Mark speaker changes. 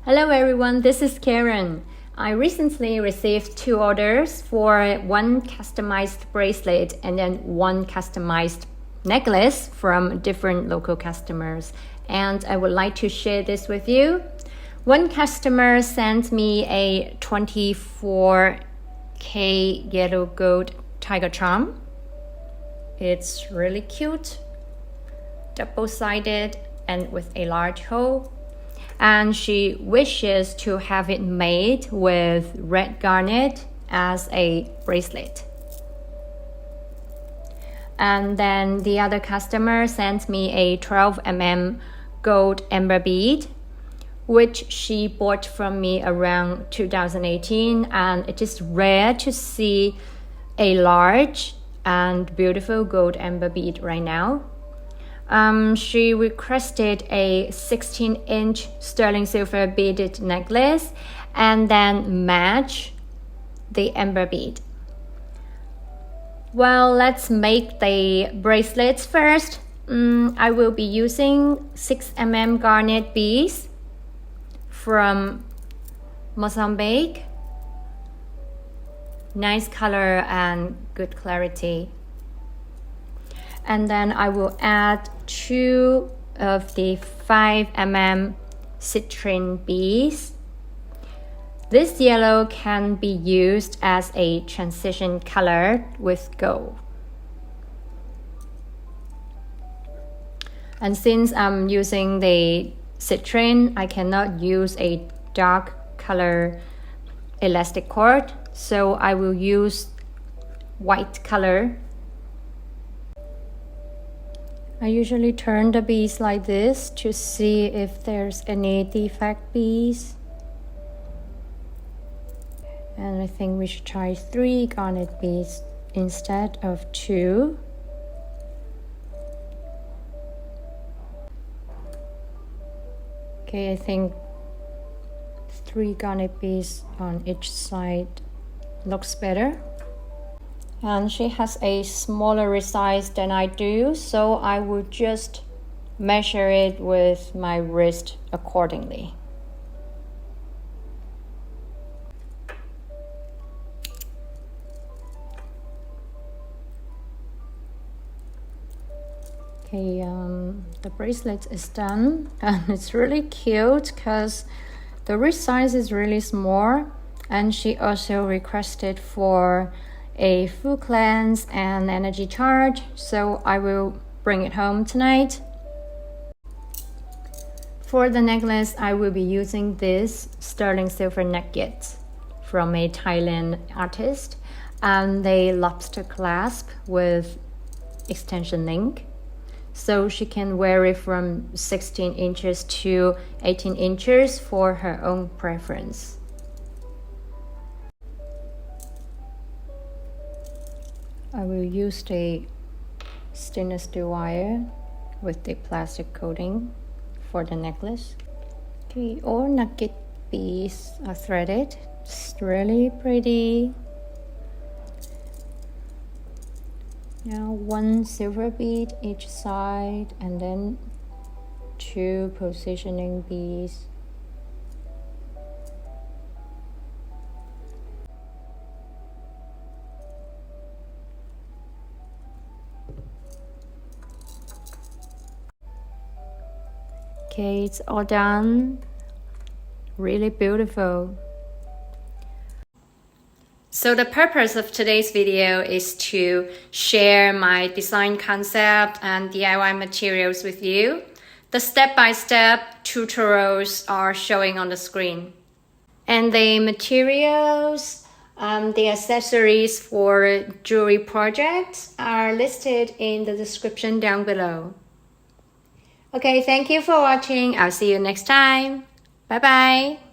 Speaker 1: Hello everyone, this is Karen. I recently received 2 orders for one customized bracelet and then one customized necklace from different local customers, and I would like to share this with you. One customer sent me a 24K yellow gold tiger charm. It's really cute, double-sided and with a large hole. And she wishes to have it made with red garnet as a bracelet. And then the other customer sent me a 12mm gold amber bead, which she bought from me around 2018, and it is rare to see a large and beautiful gold amber bead right now. She requested a 16-inch sterling silver beaded necklace and then match the amber bead. Well, let's make the bracelets first. I will be using 6mm garnet beads from Mozambique. Nice color and good clarity. And then I will add 2 of the 5mm citrine beads. This yellow can be used as a transition color with gold. And since I'm using the citrine, I cannot use a dark color elastic cord, so I will use white color. I usually turn the beads like this to see if there's any defect beads. And I think we should try 3 garnet beads instead of 2. Okay, I think 3 garnet beads on each side looks better. And she has a smaller size than I do, so I will just measure it with my wrist accordingly. Okay, the bracelet is done, and it's really cute because the wrist size is really small, and she also requested for a full cleanse and energy charge, so I will bring it home tonight. For the necklace, I will be using this sterling silver Nugget from a Thailand artist, and the Lobster clasp with extension link, so she can wear it from 16 inches to 18 inches for her own preference. I will use the stainless steel wire with the plastic coating for the necklace. Okay, all nugget beads are threaded. It's really pretty. Now 1 silver bead each side, and then 2 positioning beads. Okay, it's all done. Really beautiful. So the purpose of today's video is to share my design concept and DIY materials with you. The step-by-step tutorials are showing on the screen. And the materials, the accessories for jewelry projects are listed in the description down below. Okay, thank you for watching. I'll see you next time. Bye bye.